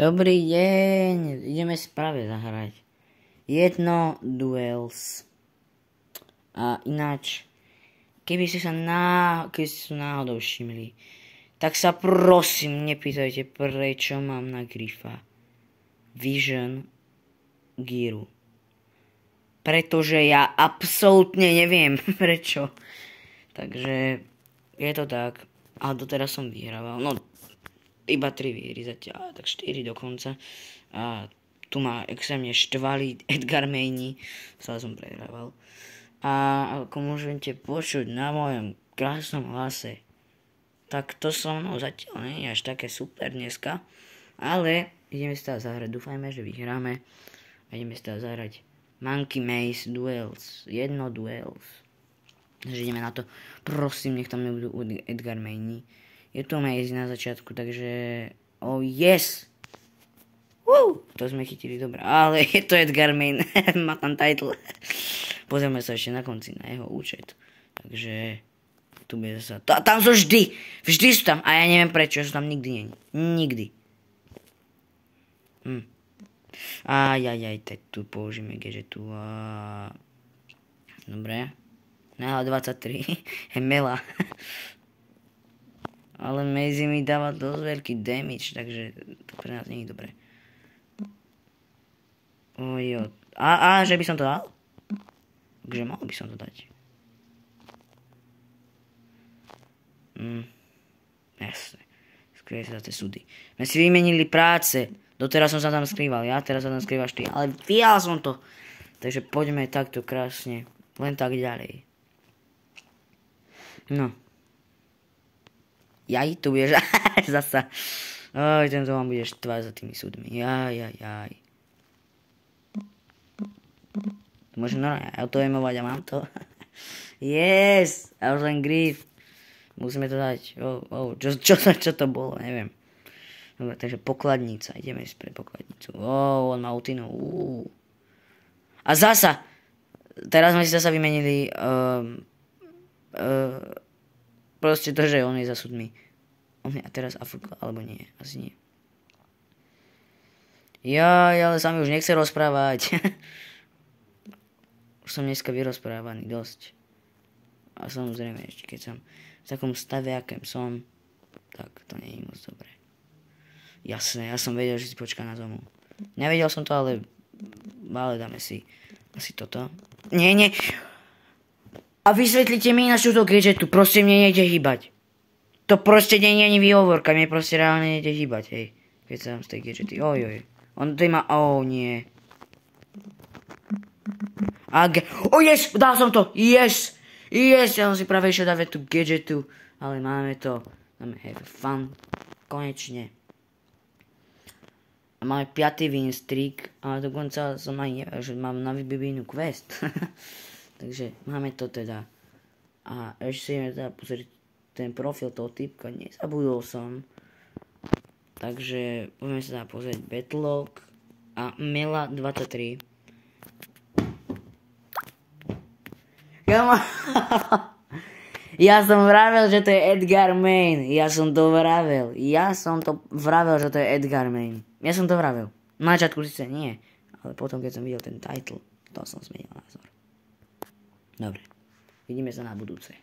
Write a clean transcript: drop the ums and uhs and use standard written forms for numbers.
Dobrý deň, ideme si práve zahrať. Jedno duels. A ináč, keby ste sa náhodou všimli, tak sa prosím nepýtajte, prečo mám na Grifa Vision Gearu. Pretože ja absolútne neviem prečo. Takže je to tak. A doteraz som vyhrával. No, iba 3 výhry zatiaľ, tak 4 dokonca. A tu ma extrémne štvali Edgar Maini. Stále som prehrával. A ako môžete počuť na mojom krásnom hlase, tak to so mnou zatiaľ nie je až také super dneska. Ale ideme si teda zahrať. Dúfajme, že vyhráme. A ideme si teda zahrať Monkey Maze Duels. Jedno duels. Takže ideme na to. Prosím, nech tam nebudú Edgar Maini. Je to Maze na začiatku, takže... Oh yes! Woo! To sme chytili dobre. Ale je to Edgar Main. Má tam title. Pozrieme sa ešte na konci na jeho účet. Takže... Tu bude zase... Tam sú vždy! Vždy sú tam. A ja neviem prečo, sú tam nikdy nie. Nikdy. Tak tu použijeme gadgetu. Dobre. Mela 23. Mela. Ale Maze mi dáva dosť veľký damage, takže to pre nás nie je dobré. Ojo. Že by som to dal? Takže mal by som to dať. Jasne. Skrývaj sa za tie súdy. My si vymenili práce. Doteraz som sa tam skrýval ja, teraz sa tam skrývaš ty. Ale vyjal som to. Takže poďme takto krásne. Len tak ďalej. No. Jaj, tu budeš zasa. Oj, tento vám budeš štvať za tými súdmi. Jaj. Môžem normálne autoemovať a mám to. Yes! A už len Grif. Musíme to dať. Čo to bolo? Neviem. Dobre, takže pokladnica. Ideme ísť pre pokladnicu. On má ultinu. A zasa. Teraz sme si zasa vymenili proste to, že on je za súdmi. On je teraz AFK, alebo nie? Asi nie. Ale sa mi už nechce rozprávať. Už som dneska vyrozprávaný dosť. A samozrejme, ešte keď som v takom stave, akém som, tak to nie je moc dobré. Jasné, ja som vedel, že si počká na tomu. Nevedel som to, ale dáme si asi toto. Nie. A vysvetlite mi ináč túto gadgetu, proste mne nejde hýbať. To proste nie je ani výhovorka, mne proste reálne nejde hýbať, hej. Keď sa tam z tej gadgety, ojoj. On to má, nie. Yes, dal som to, yes, ja som si práve išiel dávať tú gadgetu, ale máme to, máme have fun, konečne. A máme 5. win streak, ale dokonca som aj nevedel, že mám na vybibinú quest. Takže máme to teda. A ešte si ideme teda pozrieť ten profil toho typka. Nezabudol som. Takže poďme sa teda pozrieť Battlelog a Mela 23. Ja som vravel, že to je Edgar Main. Ja som to vravel, že to je Edgar Main. Ja som to vravel. Na začiatku síce nie, ale potom keď som videl ten title, to som zmenil názor. Dobre, vidíme sa na budúce.